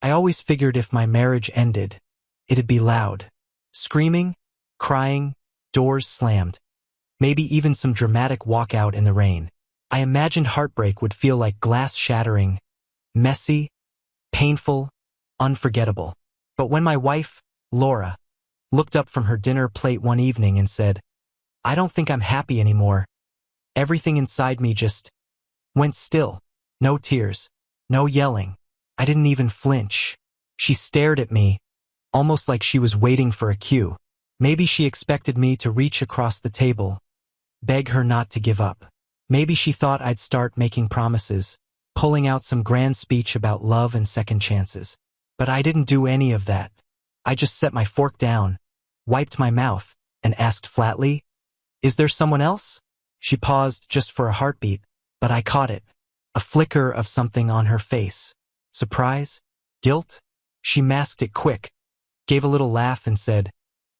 I always figured if my marriage ended, it'd be loud. Screaming, crying, doors slammed. Maybe even some dramatic walkout in the rain. I imagined heartbreak would feel like glass shattering, messy, painful, unforgettable. But when my wife, Laura, looked up from her dinner plate one evening and said, "I don't think I'm happy anymore," everything inside me just went still. No tears, no yelling. I didn't even flinch. She stared at me, almost like she was waiting for a cue. Maybe she expected me to reach across the table, beg her not to give up. Maybe she thought I'd start making promises, pulling out some grand speech about love and second chances. But I didn't do any of that. I just set my fork down, wiped my mouth, and asked flatly, "Is there someone else?" She paused just for a heartbeat, but I caught it. A flicker of something on her face. Surprise? Guilt? She masked it quick, gave a little laugh and said,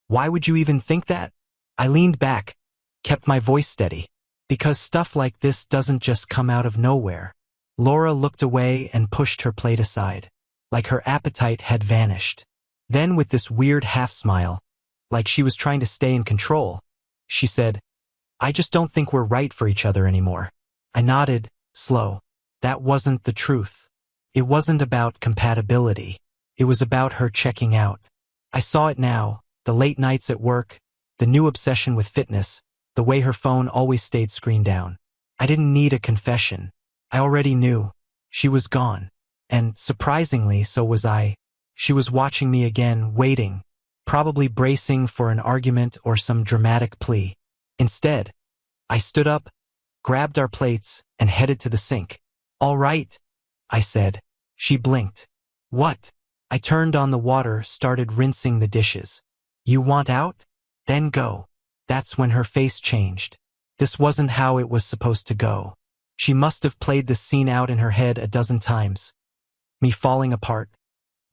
"Why would you even think that?" I leaned back, kept my voice steady. Because stuff like this doesn't just come out of nowhere. Laura looked away and pushed her plate aside, like her appetite had vanished. Then with this weird half-smile, like she was trying to stay in control, she said, "I just don't think we're right for each other anymore." I nodded, slow. That wasn't the truth. It wasn't about compatibility. It was about her checking out. I saw it now, the late nights at work, the new obsession with fitness, the way her phone always stayed screen down. I didn't need a confession. I already knew. She was gone. And, surprisingly, so was I. She was watching me again, waiting, probably bracing for an argument or some dramatic plea. Instead, I stood up, grabbed our plates, and headed to the sink. "All right," I said. She blinked. "What?" I turned on the water, started rinsing the dishes. "You want out? Then go." That's when her face changed. This wasn't how it was supposed to go. She must have played this scene out in her head a dozen times. Me falling apart,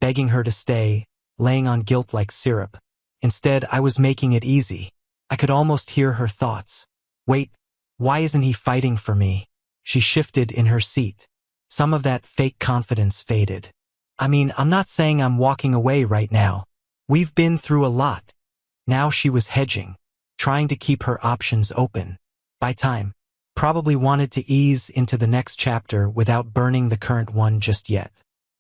begging her to stay, laying on guilt like syrup. Instead, I was making it easy. I could almost hear her thoughts. "Wait, why isn't he fighting for me?" She shifted in her seat. Some of that fake confidence faded. "I mean, I'm not saying I'm walking away right now. We've been through a lot." Now she was hedging, trying to keep her options open. By time, probably wanted to ease into the next chapter without burning the current one just yet.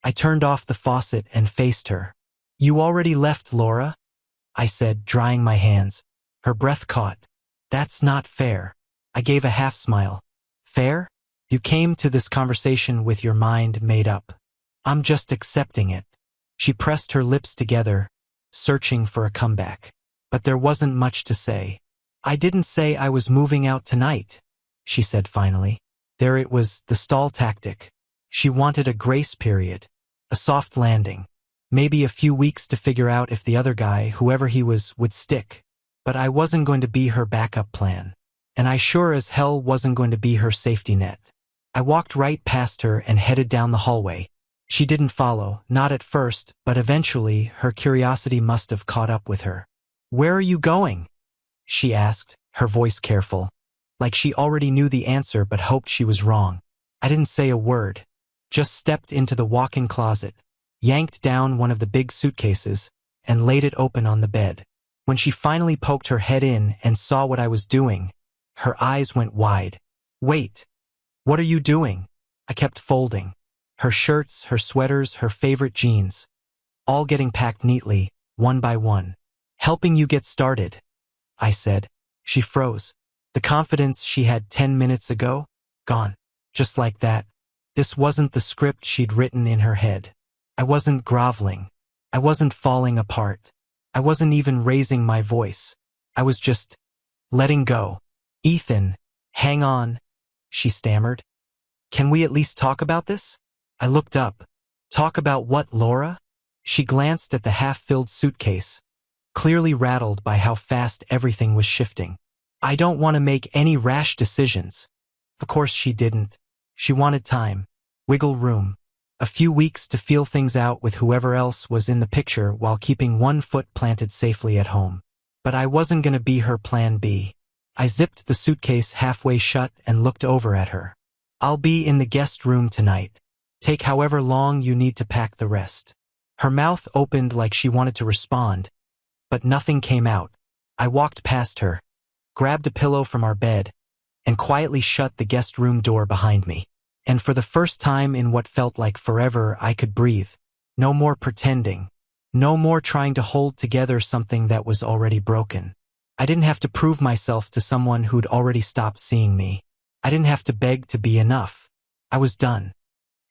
I turned off the faucet and faced her. "You already left, Laura?" I said, drying my hands. Her breath caught. "That's not fair." I gave a half smile. "Fair? You came to this conversation with your mind made up. I'm just accepting it." She pressed her lips together, searching for a comeback. But there wasn't much to say. "I didn't say I was moving out tonight," she said finally. There it was, the stall tactic. She wanted a grace period, a soft landing, maybe a few weeks to figure out if the other guy, whoever he was, would stick. But I wasn't going to be her backup plan. And I sure as hell wasn't going to be her safety net. I walked right past her and headed down the hallway. She didn't follow, not at first, but eventually her curiosity must have caught up with her. "Where are you going?" she asked, her voice careful, like she already knew the answer but hoped she was wrong. I didn't say a word, just stepped into the walk-in closet, yanked down one of the big suitcases, and laid it open on the bed. When she finally poked her head in and saw what I was doing, her eyes went wide. "Wait, what are you doing?" I kept folding. Her shirts, her sweaters, her favorite jeans, all getting packed neatly, one by one. "Helping you get started," I said. She froze. The confidence she had 10 minutes ago, gone. Just like that. This wasn't the script she'd written in her head. I wasn't groveling. I wasn't falling apart. I wasn't even raising my voice. I was just letting go. "Ethan, hang on," she stammered. "Can we at least talk about this?" I looked up. "Talk about what, Laura?" She glanced at the half-filled suitcase, clearly rattled by how fast everything was shifting. "I don't want to make any rash decisions." Of course she didn't. She wanted time, wiggle room, a few weeks to feel things out with whoever else was in the picture while keeping one foot planted safely at home. But I wasn't going to be her plan B. I zipped the suitcase halfway shut and looked over at her. "I'll be in the guest room tonight. Take however long you need to pack the rest. Her mouth opened like she wanted to respond, but nothing came out. I walked past her, grabbed a pillow from our bed, and quietly shut the guest room door behind me. And for the first time in what felt like forever, I could breathe. No more pretending. No more trying to hold together something that was already broken. I didn't have to prove myself to someone who'd already stopped seeing me. I didn't have to beg to be enough. I was done.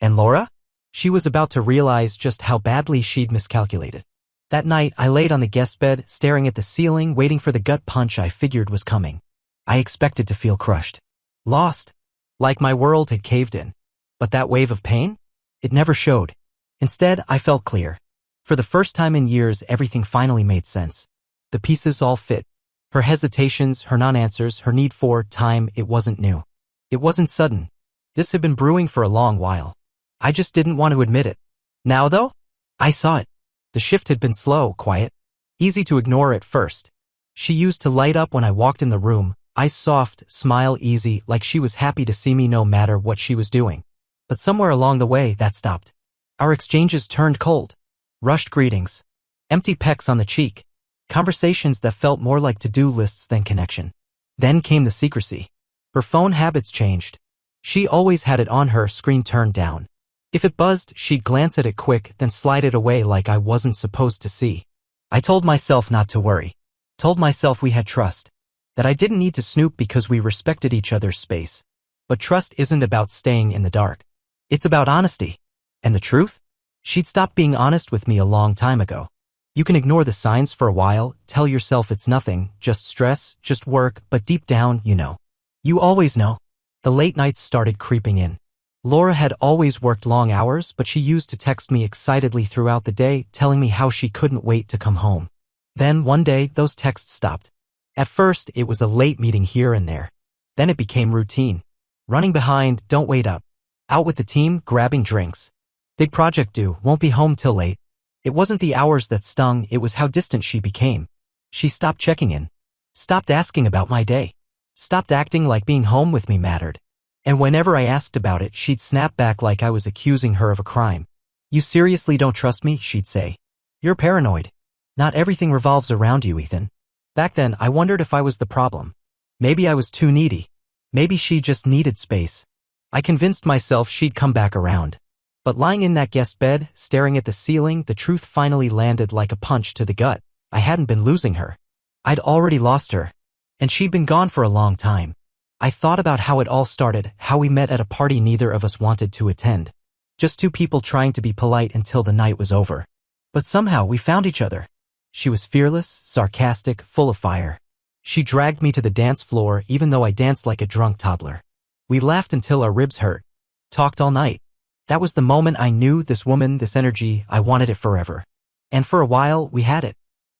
And Laura? She was about to realize just how badly she'd miscalculated. That night, I laid on the guest bed, staring at the ceiling, waiting for the gut punch I figured was coming. I expected to feel crushed. Lost. Like my world had caved in. But that wave of pain? It never showed. Instead, I felt clear. For the first time in years, everything finally made sense. The pieces all fit. Her hesitations, her non-answers, her need for time, it wasn't new. It wasn't sudden. This had been brewing for a long while. I just didn't want to admit it. Now, though, I saw it. The shift had been slow, quiet, easy to ignore at first. She used to light up when I walked in the room, eyes soft, smile easy, like she was happy to see me no matter what she was doing. But somewhere along the way, that stopped. Our exchanges turned cold. Rushed greetings. Empty pecks on the cheek. Conversations that felt more like to-do lists than connection. Then came the secrecy. Her phone habits changed. She always had it on her, screen turned down. If it buzzed, she'd glance at it quick, then slide it away like I wasn't supposed to see. I told myself not to worry. Told myself we had trust. That I didn't need to snoop because we respected each other's space. But trust isn't about staying in the dark. It's about honesty. And the truth? She'd stopped being honest with me a long time ago. You can ignore the signs for a while, tell yourself it's nothing, just stress, just work, but deep down, you know. You always know. The late nights started creeping in. Laura had always worked long hours, but she used to text me excitedly throughout the day, telling me how she couldn't wait to come home. Then, one day, those texts stopped. At first, it was a late meeting here and there. Then it became routine. Running behind, don't wait up. Out with the team, grabbing drinks. Big project due, won't be home till late. It wasn't the hours that stung, it was how distant she became. She stopped checking in. Stopped asking about my day. Stopped acting like being home with me mattered. And whenever I asked about it, she'd snap back like I was accusing her of a crime. You seriously don't trust me, she'd say. You're paranoid. Not everything revolves around you, Ethan. Back then, I wondered if I was the problem. Maybe I was too needy. Maybe she just needed space. I convinced myself she'd come back around. But lying in that guest bed, staring at the ceiling, the truth finally landed like a punch to the gut. I hadn't been losing her. I'd already lost her. And she'd been gone for a long time. I thought about how it all started, how we met at a party neither of us wanted to attend. Just two people trying to be polite until the night was over. But somehow we found each other. She was fearless, sarcastic, full of fire. She dragged me to the dance floor even though I danced like a drunk toddler. We laughed until our ribs hurt. Talked all night. That was the moment I knew this woman, this energy, I wanted it forever. And for a while, we had it.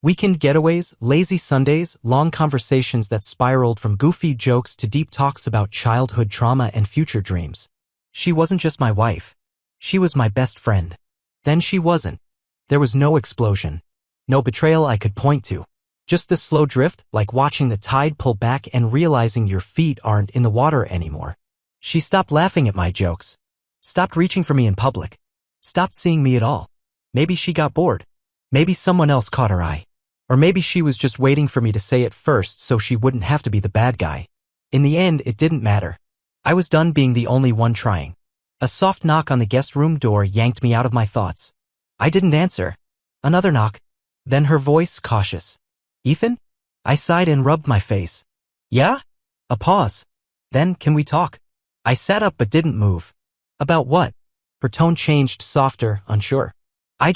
Weekend getaways, lazy Sundays, long conversations that spiraled from goofy jokes to deep talks about childhood trauma and future dreams. She wasn't just my wife. She was my best friend. Then she wasn't. There was no explosion. No betrayal I could point to. Just the slow drift, like watching the tide pull back and realizing your feet aren't in the water anymore. She stopped laughing at my jokes. Stopped reaching for me in public. Stopped seeing me at all. Maybe she got bored. Maybe someone else caught her eye. Or maybe she was just waiting for me to say it first so she wouldn't have to be the bad guy. In the end, it didn't matter. I was done being the only one trying. A soft knock on the guest room door yanked me out of my thoughts. I didn't answer. Another knock. Then her voice, cautious. Ethan? I sighed and rubbed my face. Yeah? A pause. Then, can we talk? I sat up but didn't move. About what? Her tone changed, softer, unsure. I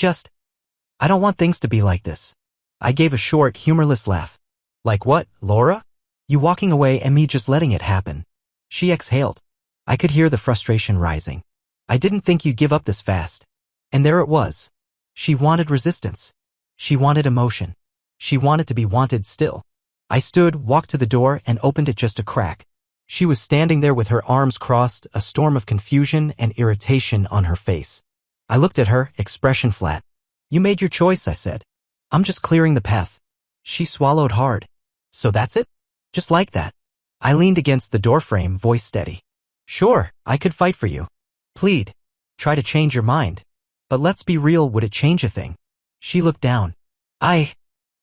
don't want things to be like this. I gave a short, humorless laugh. Like what, Laura? You walking away and me just letting it happen. She exhaled. I could hear the frustration rising. I didn't think you'd give up this fast. And there it was. She wanted resistance. She wanted emotion. She wanted to be wanted still. I stood, walked to the door, and opened it just a crack. She was standing there with her arms crossed, a storm of confusion and irritation on her face. I looked at her, expression flat. You made your choice, I said. I'm just clearing the path. She swallowed hard. So that's it? Just like that. I leaned against the doorframe, voice steady. Sure, I could fight for you. Plead. Try to change your mind. But let's be real, would it change a thing? She looked down. I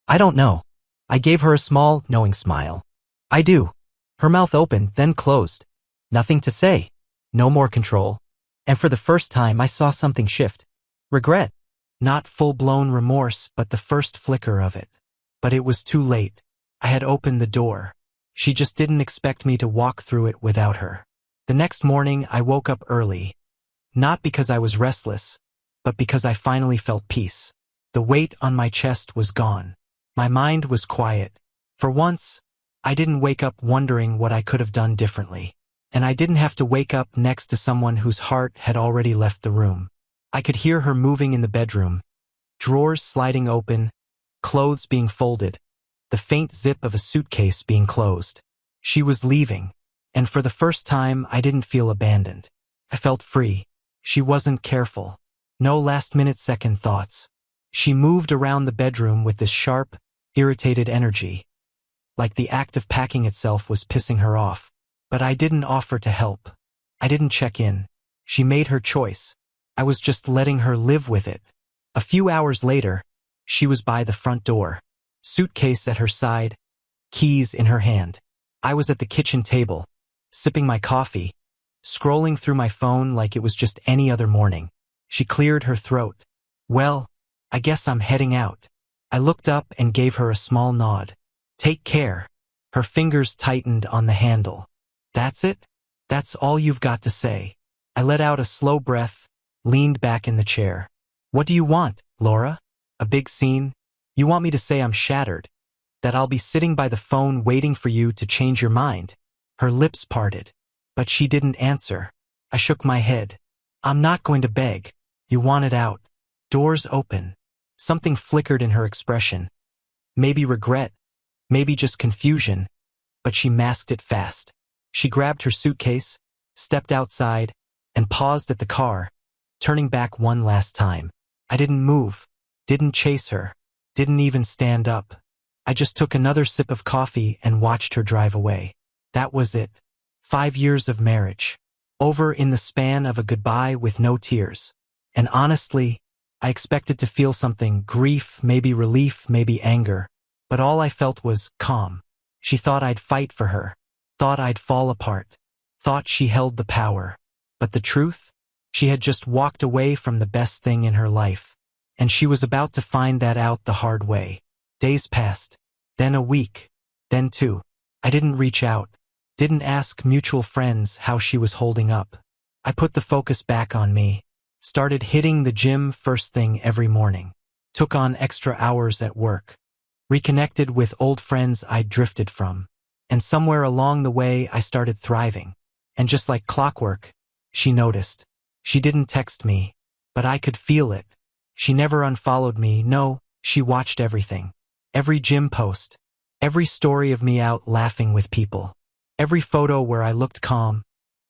don't know. I gave her a small, knowing smile. I do. Her mouth opened, then closed. Nothing to say. No more control. And for the first time I saw something shift. Regret. Not full-blown remorse, but the first flicker of it. But it was too late. I had opened the door. She just didn't expect me to walk through it without her. The next morning I woke up early. Not because I was restless, but because I finally felt peace. The weight on my chest was gone. My mind was quiet. For once, I didn't wake up wondering what I could have done differently. And I didn't have to wake up next to someone whose heart had already left the room. I could hear her moving in the bedroom, drawers sliding open, clothes being folded, the faint zip of a suitcase being closed. She was leaving, and for the first time I didn't feel abandoned. I felt free. She wasn't careful. No last-minute second thoughts. She moved around the bedroom with this sharp, irritated energy, like the act of packing itself was pissing her off. But I didn't offer to help. I didn't check in. She made her choice. I was just letting her live with it. A few hours later, she was by the front door, suitcase at her side, keys in her hand. I was at the kitchen table, sipping my coffee, scrolling through my phone like it was just any other morning. She cleared her throat. Well, I guess I'm heading out. I looked up and gave her a small nod. Take care. Her fingers tightened on the handle. That's it? That's all you've got to say. I let out a slow breath, leaned back in the chair. What do you want, Laura? A big scene? You want me to say I'm shattered? That I'll be sitting by the phone waiting for you to change your mind? Her lips parted. But she didn't answer. I shook my head. I'm not going to beg. You want it out. Doors open. Something flickered in her expression. Maybe regret. Maybe just confusion. But she masked it fast. She grabbed her suitcase, stepped outside, and paused at the car, turning back one last time. I didn't move, didn't chase her, didn't even stand up. I just took another sip of coffee and watched her drive away. That was it. 5 years of marriage. Over in the span of a goodbye with no tears. And honestly, I expected to feel something, grief, maybe relief, maybe anger. But all I felt was calm. She thought I'd fight for her. Thought I'd fall apart. Thought she held the power. But the truth? She had just walked away from the best thing in her life. And she was about to find that out the hard way. Days passed. Then a week. Then 2. I didn't reach out. Didn't ask mutual friends how she was holding up. I put the focus back on me. Started hitting the gym first thing every morning. Took on extra hours at work. Reconnected with old friends I'd drifted from. And somewhere along the way I started thriving. And just like clockwork, she noticed. She didn't text me, but I could feel it. She never unfollowed me, no, she watched everything. Every gym post. Every story of me out laughing with people. Every photo where I looked calm,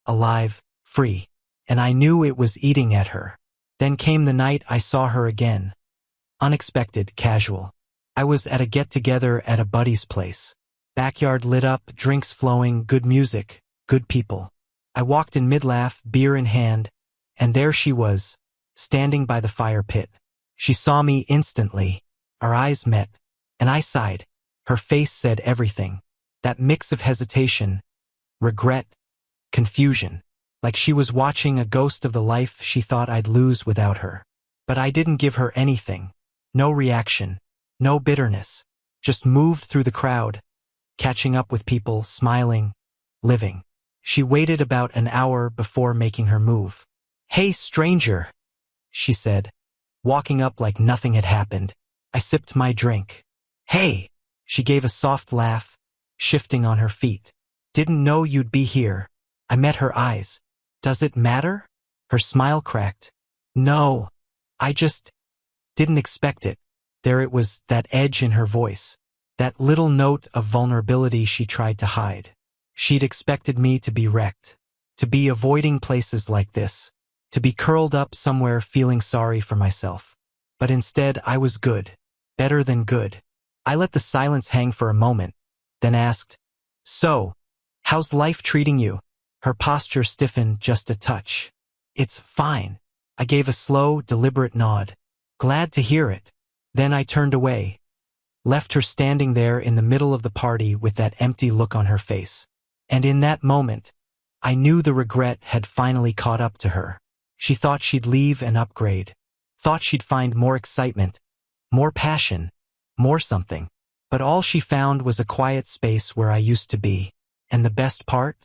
alive, free. And I knew it was eating at her. Then came the night I saw her again. Unexpected, casual. I was at a get-together at a buddy's place. Backyard lit up, drinks flowing, good music, good people. I walked in mid-laugh, beer in hand, and there she was, standing by the fire pit. She saw me instantly. Our eyes met, and I sighed. Her face said everything. That mix of hesitation, regret, confusion. Like she was watching a ghost of the life she thought I'd lose without her. But I didn't give her anything. No reaction. No bitterness. Just moved through the crowd, catching up with people, smiling, living. She waited about an hour before making her move. Hey, stranger, she said, walking up like nothing had happened. I sipped my drink. Hey, she gave a soft laugh, shifting on her feet. Didn't know you'd be here. I met her eyes. Does it matter? Her smile cracked. No, I just didn't expect it. There it was, that edge in her voice. That little note of vulnerability she tried to hide. She'd expected me to be wrecked. To be avoiding places like this. To be curled up somewhere feeling sorry for myself. But instead I was good. Better than good. I let the silence hang for a moment, then asked, So, how's life treating you? Her posture stiffened just a touch. It's fine. I gave a slow, deliberate nod. Glad to hear it. Then I turned away, left her standing there in the middle of the party with that empty look on her face. And in that moment, I knew the regret had finally caught up to her. She thought she'd leave and upgrade, thought she'd find more excitement, more passion, more something. But all she found was a quiet space where I used to be. And the best part?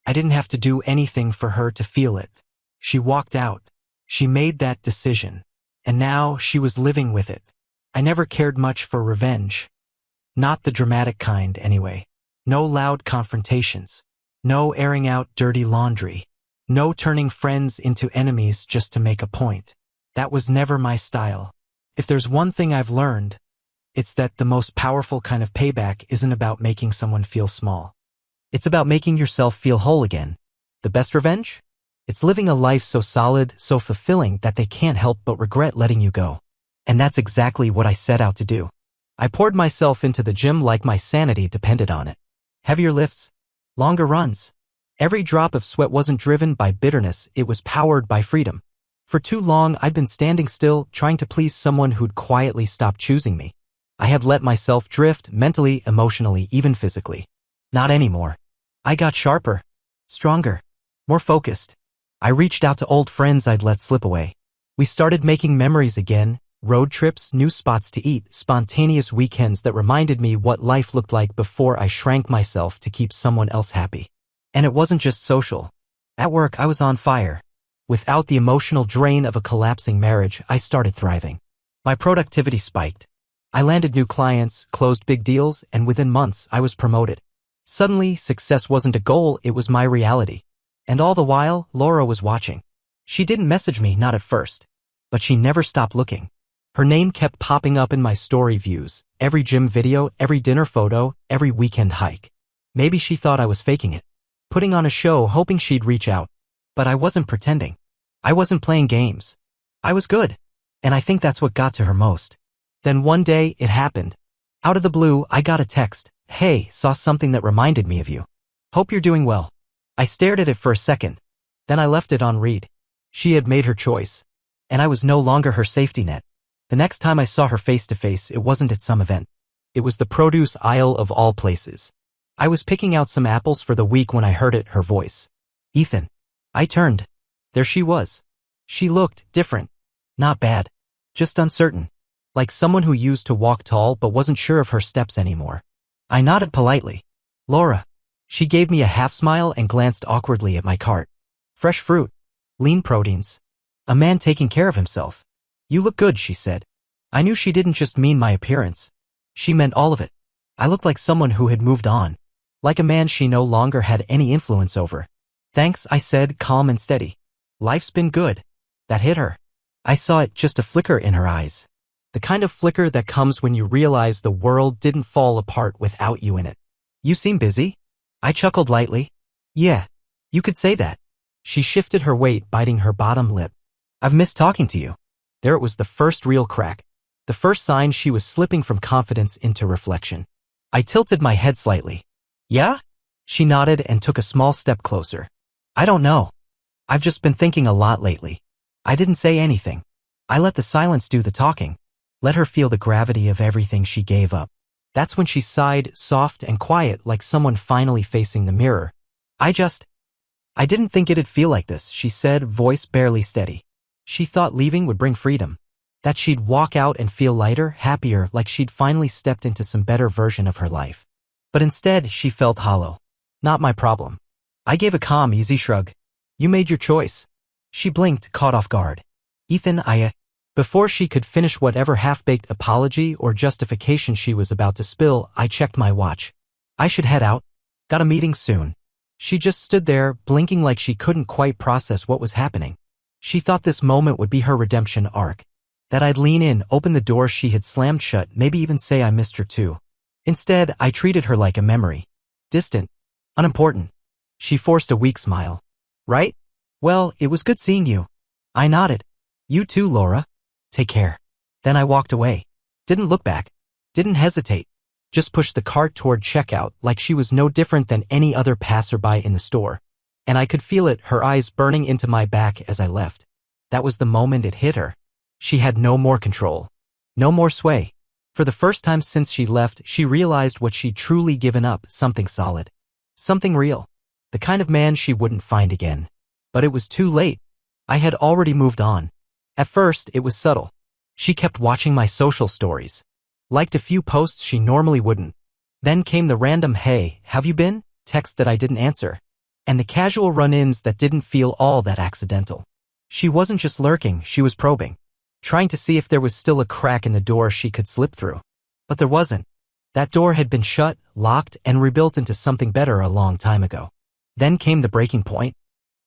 I didn't have to do anything for her to feel it. She walked out. She made that decision. And now she was living with it. I never cared much for revenge. Not the dramatic kind, anyway. No loud confrontations. No airing out dirty laundry. No turning friends into enemies just to make a point. That was never my style. If there's one thing I've learned, it's that the most powerful kind of payback isn't about making someone feel small. It's about making yourself feel whole again. The best revenge? It's living a life so solid, so fulfilling that they can't help but regret letting you go. And that's exactly what I set out to do. I poured myself into the gym like my sanity depended on it. Heavier lifts, longer runs. Every drop of sweat wasn't driven by bitterness, it was powered by freedom. For too long, I'd been standing still, trying to please someone who'd quietly stopped choosing me. I had let myself drift mentally, emotionally, even physically. Not anymore. I got sharper, stronger, more focused. I reached out to old friends I'd let slip away. We started making memories again, road trips, new spots to eat, spontaneous weekends that reminded me what life looked like before I shrank myself to keep someone else happy. And it wasn't just social. At work, I was on fire. Without the emotional drain of a collapsing marriage, I started thriving. My productivity spiked. I landed new clients, closed big deals, and within months, I was promoted. Suddenly, success wasn't a goal, it was my reality. And all the while, Laura was watching. She didn't message me, not at first. But she never stopped looking. Her name kept popping up in my story views, every gym video, every dinner photo, every weekend hike. Maybe she thought I was faking it, putting on a show hoping she'd reach out. But I wasn't pretending. I wasn't playing games. I was good. And I think that's what got to her most. Then one day, it happened. Out of the blue, I got a text. Hey, saw something that reminded me of you. Hope you're doing well. I stared at it for a second. Then I left it on read. She had made her choice. And I was no longer her safety net. The next time I saw her face to face, it wasn't at some event. It was the produce aisle of all places. I was picking out some apples for the week when I heard it, her voice. Ethan. I turned. There she was. She looked different. Not bad. Just uncertain. Like someone who used to walk tall but wasn't sure of her steps anymore. I nodded politely. Laura. She gave me a half smile and glanced awkwardly at my cart. Fresh fruit. Lean proteins. A man taking care of himself. You look good, she said. I knew she didn't just mean my appearance. She meant all of it. I looked like someone who had moved on. Like a man she no longer had any influence over. Thanks, I said, calm and steady. Life's been good. That hit her. I saw it, just a flicker in her eyes. The kind of flicker that comes when you realize the world didn't fall apart without you in it. You seem busy? I chuckled lightly. Yeah, you could say that. She shifted her weight, biting her bottom lip. I've missed talking to you. There it was, the first real crack. The first sign she was slipping from confidence into reflection. I tilted my head slightly. Yeah? She nodded and took a small step closer. I don't know. I've just been thinking a lot lately. I didn't say anything. I let the silence do the talking. Let her feel the gravity of everything she gave up. That's when she sighed, soft and quiet, like someone finally facing the mirror. I didn't think it'd feel like this, she said, voice barely steady. She thought leaving would bring freedom. That she'd walk out and feel lighter, happier, like she'd finally stepped into some better version of her life. But instead, she felt hollow. Not my problem. I gave a calm, easy shrug. You made your choice. She blinked, caught off guard. Ethan, Before she could finish whatever half-baked apology or justification she was about to spill, I checked my watch. I should head out. Got a meeting soon. She just stood there, blinking like she couldn't quite process what was happening. She thought this moment would be her redemption arc. That I'd lean in, open the door she had slammed shut, maybe even say I missed her too. Instead, I treated her like a memory. Distant. Unimportant. She forced a weak smile. Right? Well, it was good seeing you. I nodded. You too, Laura. Take care. Then I walked away. Didn't look back. Didn't hesitate. Just pushed the cart toward checkout like she was no different than any other passerby in the store. And I could feel it, her eyes burning into my back as I left. That was the moment it hit her. She had no more control. No more sway. For the first time since she left, she realized what she'd truly given up, something solid. Something real. The kind of man she wouldn't find again. But it was too late. I had already moved on. At first, it was subtle. She kept watching my social stories. Liked a few posts she normally wouldn't. Then came the random "Hey, have you been?" text that I didn't answer. And the casual run-ins that didn't feel all that accidental. She wasn't just lurking, she was probing. Trying to see if there was still a crack in the door she could slip through. But there wasn't. That door had been shut, locked, and rebuilt into something better a long time ago. Then came the breaking point.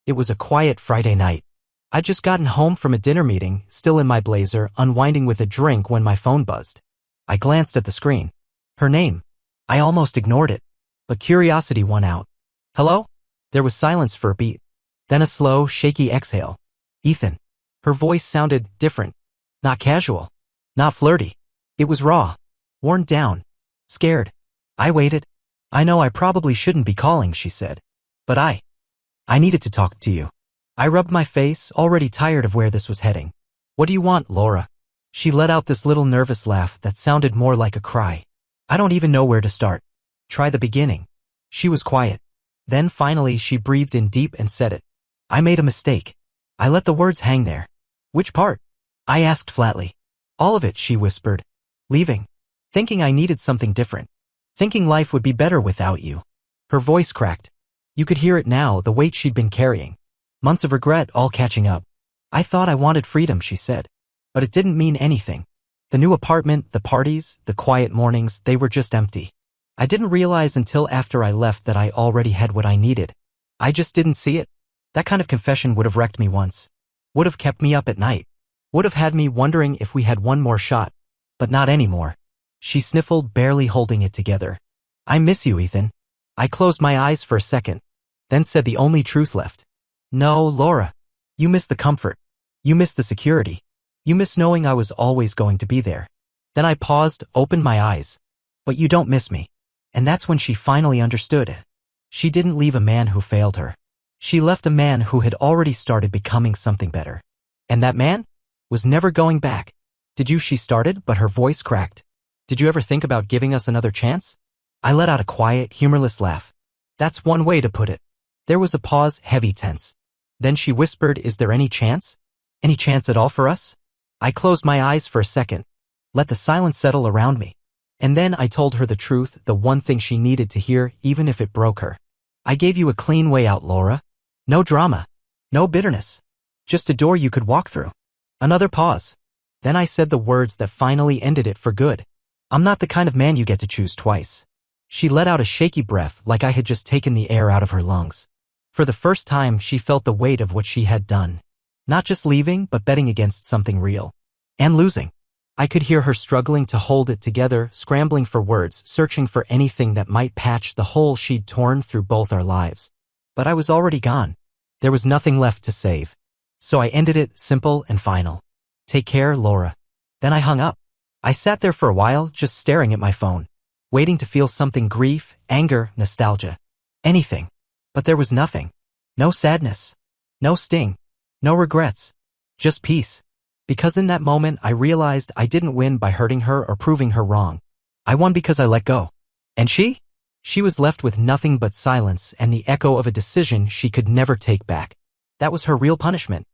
It was a quiet Friday night. I'd just gotten home from a dinner meeting, still in my blazer, unwinding with a drink when my phone buzzed. I glanced at the screen. Her name. I almost ignored it. But curiosity won out. Hello? There was silence for a beat. Then a slow, shaky exhale. Ethan. Her voice sounded different. Not casual. Not flirty. It was raw. Worn down. Scared. I waited. I know I probably shouldn't be calling, she said. But I needed to talk to you. I rubbed my face, already tired of where this was heading. What do you want, Laura? She let out this little nervous laugh that sounded more like a cry. I don't even know where to start. Try the beginning. She was quiet. Then finally she breathed in deep and said it. I made a mistake. I let the words hang there. Which part? I asked flatly. All of it, she whispered. Leaving. Thinking I needed something different. Thinking life would be better without you. Her voice cracked. You could hear it now, the weight she'd been carrying. Months of regret all catching up. I thought I wanted freedom, she said. But it didn't mean anything. The new apartment, the parties, the quiet mornings, they were just empty. I didn't realize until after I left that I already had what I needed. I just didn't see it. That kind of confession would have wrecked me once. Would have kept me up at night. Would have had me wondering if we had one more shot. But not anymore. She sniffled, barely holding it together. I miss you, Ethan. I closed my eyes for a second. Then said the only truth left. No, Laura. You miss the comfort. You miss the security. You miss knowing I was always going to be there. Then I paused, opened my eyes. But you don't miss me. And that's when she finally understood. She didn't leave a man who failed her. She left a man who had already started becoming something better. And that man? Was never going back. Did you? She started, but her voice cracked. Did you ever think about giving us another chance? I let out a quiet, humorless laugh. That's one way to put it. There was a pause, heavy, tense. Then she whispered, is there any chance? Any chance at all for us? I closed my eyes for a second. Let the silence settle around me. And then I told her the truth, the one thing she needed to hear, even if it broke her. I gave you a clean way out, Laura. No drama. No bitterness. Just a door you could walk through. Another pause. Then I said the words that finally ended it for good. I'm not the kind of man you get to choose twice. She let out a shaky breath like I had just taken the air out of her lungs. For the first time, she felt the weight of what she had done. Not just leaving, but betting against something real. And losing. I could hear her struggling to hold it together, scrambling for words, searching for anything that might patch the hole she'd torn through both our lives. But I was already gone. There was nothing left to save. So I ended it, simple and final. Take care, Laura. Then I hung up. I sat there for a while, just staring at my phone. Waiting to feel something: grief, anger, nostalgia. Anything. But there was nothing. No sadness. No sting. No regrets. Just peace. Because in that moment I realized I didn't win by hurting her or proving her wrong. I won because I let go. And she? She was left with nothing but silence and the echo of a decision she could never take back. That was her real punishment.